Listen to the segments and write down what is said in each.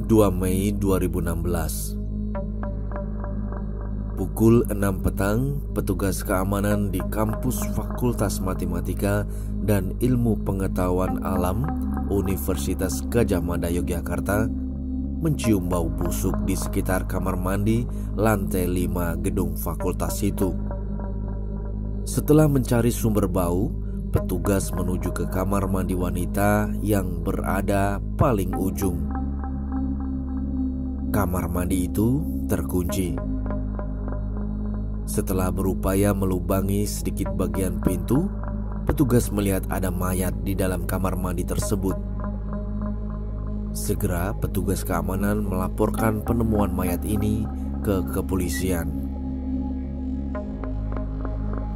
2 Mei 2016. Pukul 6 petang, petugas keamanan di kampus Fakultas Matematika dan Ilmu Pengetahuan Alam Universitas Gadjah Mada Yogyakarta mencium bau busuk di sekitar kamar mandi lantai 5 gedung fakultas itu. Setelah mencari sumber bau, petugas menuju ke kamar mandi wanita yang berada paling ujung. Kamar mandi itu terkunci. Setelah berupaya melubangi sedikit bagian pintu, petugas melihat ada mayat di dalam kamar mandi tersebut. Segera petugas keamanan melaporkan penemuan mayat ini ke kepolisian.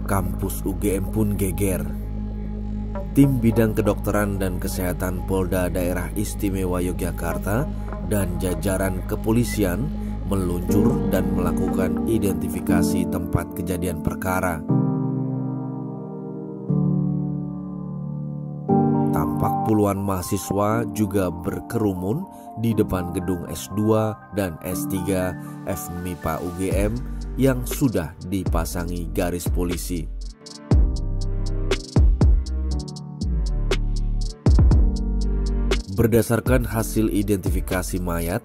Kampus UGM pun geger. Tim Bidang Kedokteran dan Kesehatan Polda Daerah Istimewa Yogyakarta dan jajaran kepolisian meluncur dan melakukan identifikasi tempat kejadian perkara. Tampak puluhan mahasiswa juga berkerumun di depan gedung S2 dan S3 FMIPA UGM yang sudah dipasangi garis polisi. Berdasarkan hasil identifikasi mayat,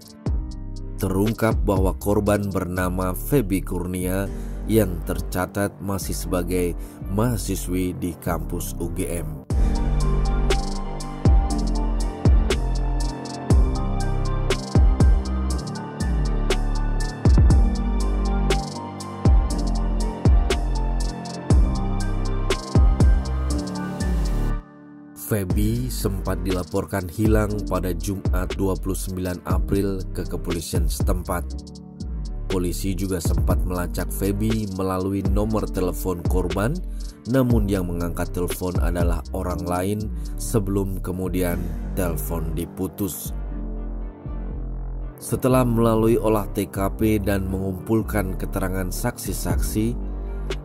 terungkap bahwa korban bernama Feby Kurnia yang tercatat masih sebagai mahasiswi di kampus UGM. Feby sempat dilaporkan hilang pada Jumat 29 April ke kepolisian setempat. Polisi juga sempat melacak Feby melalui nomor telepon korban, namun yang mengangkat telepon adalah orang lain sebelum kemudian telepon diputus. Setelah melalui olah TKP dan mengumpulkan keterangan saksi-saksi,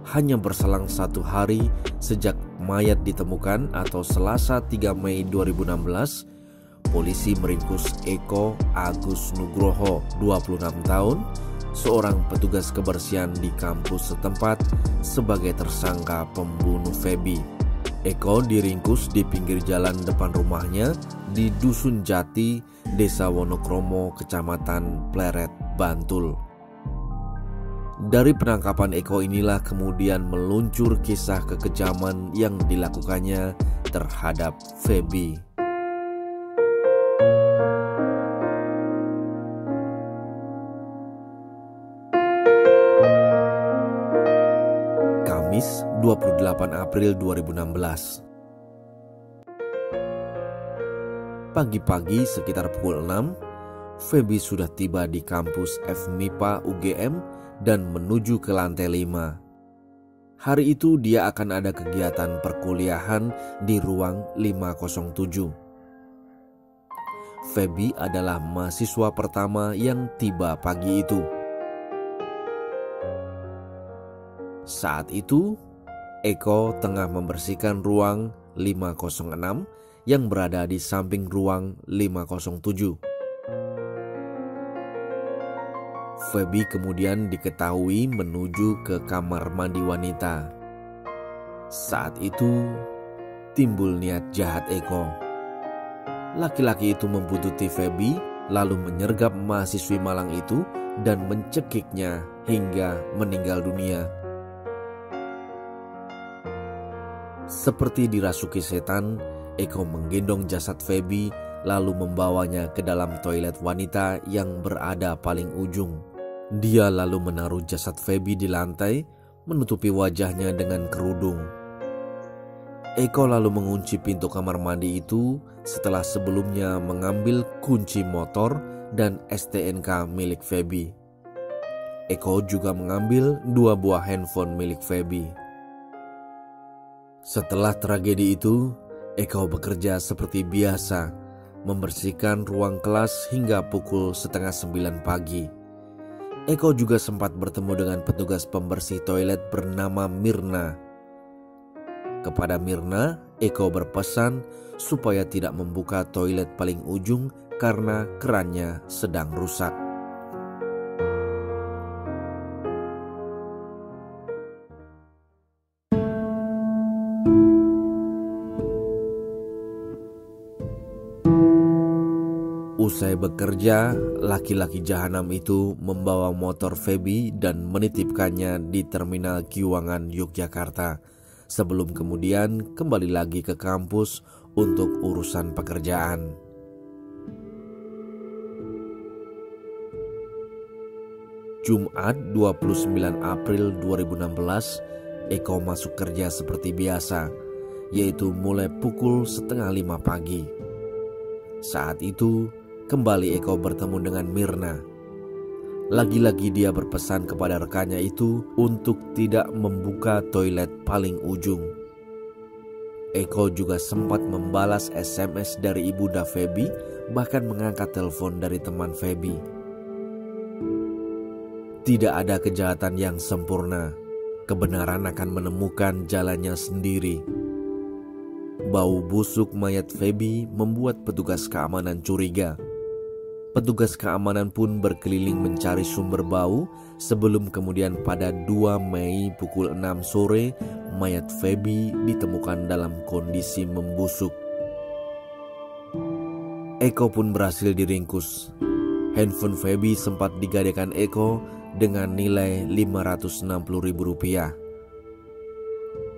hanya berselang 1 hari sejak mayat ditemukan atau Selasa 3 Mei 2016, polisi meringkus Eko Agus Nugroho, 26 tahun, seorang petugas kebersihan di kampus setempat sebagai tersangka pembunuh Feby. Eko diringkus di pinggir jalan depan rumahnya di Dusun Jati, Desa Wonokromo, Kecamatan Pleret, Bantul. Dari penangkapan Eko inilah kemudian meluncur kisah kekejaman yang dilakukannya terhadap Feby. Kamis 28 April 2016. Pagi-pagi sekitar pukul 6, Feby sudah tiba di kampus FMIPA UGM dan menuju ke lantai 5. Hari itu dia akan ada kegiatan perkuliahan di ruang 507. Feby adalah mahasiswa pertama yang tiba pagi itu. Saat itu, Eko tengah membersihkan ruang 506 yang berada di samping ruang 507. Feby kemudian diketahui menuju ke kamar mandi wanita. Saat itu timbul niat jahat Eko. Laki-laki itu membuntuti Feby lalu menyergap mahasiswi malang itu dan mencekiknya hingga meninggal dunia. Seperti dirasuki setan, Eko menggendong jasad Feby lalu membawanya ke dalam toilet wanita yang berada paling ujung. Dia lalu menaruh jasad Feby di lantai, menutupi wajahnya dengan kerudung. Eko lalu mengunci pintu kamar mandi itu setelah sebelumnya mengambil kunci motor dan STNK milik Feby. Eko juga mengambil 2 buah handphone milik Feby. Setelah tragedi itu, Eko bekerja seperti biasa, membersihkan ruang kelas hingga pukul 8:30 pagi. Eko juga sempat bertemu dengan petugas pembersih toilet bernama Mirna. Kepada Mirna, Eko berpesan supaya tidak membuka toilet paling ujung karena kerannya sedang rusak. Usai bekerja, laki-laki jahanam itu membawa motor Feby dan menitipkannya di Terminal Kiwangan, Yogyakarta, sebelum kemudian kembali lagi ke kampus untuk urusan pekerjaan. Jumat 29 April 2016, Eko masuk kerja seperti biasa, yaitu mulai pukul 4:30 pagi. Saat itu, kembali Eko bertemu dengan Mirna. Lagi-lagi dia berpesan kepada rekannya itu untuk tidak membuka toilet paling ujung. Eko juga sempat membalas SMS dari ibunda Feby, bahkan mengangkat telepon dari teman Feby. Tidak ada kejahatan yang sempurna. Kebenaran akan menemukan jalannya sendiri. Bau busuk mayat Feby membuat petugas keamanan curiga. Petugas keamanan pun berkeliling mencari sumber bau sebelum kemudian pada 2 Mei pukul 6 sore mayat Feby ditemukan dalam kondisi membusuk. Eko pun berhasil diringkus. Handphone Feby sempat digadaikan Eko dengan nilai Rp560.000.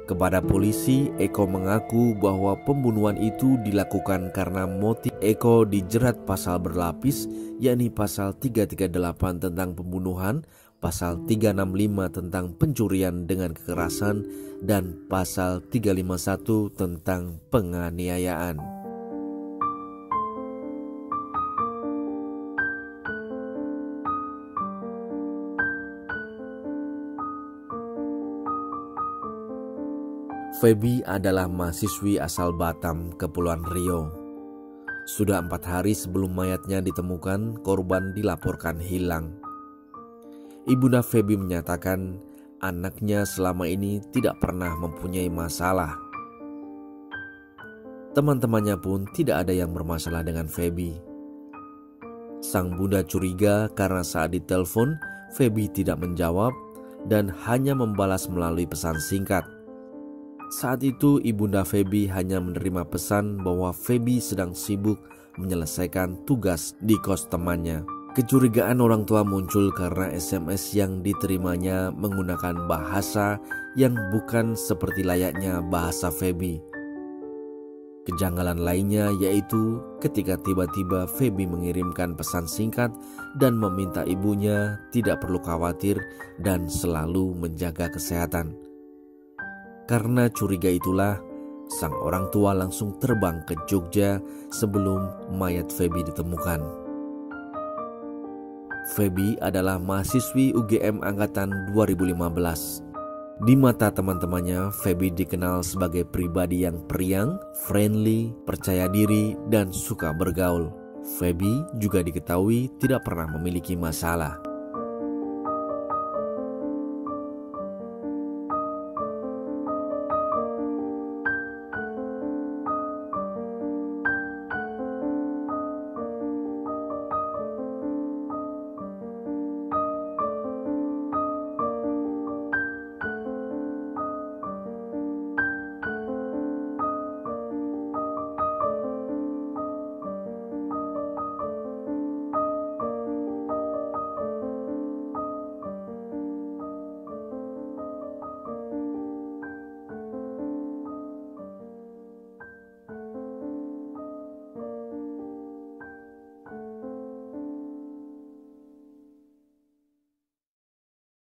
Kepada polisi, Eko mengaku bahwa pembunuhan itu dilakukan karena motif. Eko dijerat pasal berlapis, yakni pasal 338 tentang pembunuhan, pasal 365 tentang pencurian dengan kekerasan, dan pasal 351 tentang penganiayaan. Feby adalah mahasiswi asal Batam, Kepulauan Riau. Sudah 4 hari sebelum mayatnya ditemukan, korban dilaporkan hilang. Ibunda Feby menyatakan anaknya selama ini tidak pernah mempunyai masalah. Teman-temannya pun tidak ada yang bermasalah dengan Feby. Sang bunda curiga karena saat ditelepon, Feby tidak menjawab dan hanya membalas melalui pesan singkat. Saat itu ibunda Feby hanya menerima pesan bahwa Feby sedang sibuk menyelesaikan tugas di kos temannya. Kecurigaan orang tua muncul karena SMS yang diterimanya menggunakan bahasa yang bukan seperti layaknya bahasa Feby. Kejanggalan lainnya yaitu ketika tiba-tiba Feby mengirimkan pesan singkat dan meminta ibunya tidak perlu khawatir dan selalu menjaga kesehatan. Karena curiga itulah, sang orang tua langsung terbang ke Jogja sebelum mayat Feby ditemukan. Feby adalah mahasiswi UGM angkatan 2015. Di mata teman-temannya, Feby dikenal sebagai pribadi yang periang, friendly, percaya diri, dan suka bergaul. Feby juga diketahui tidak pernah memiliki masalah.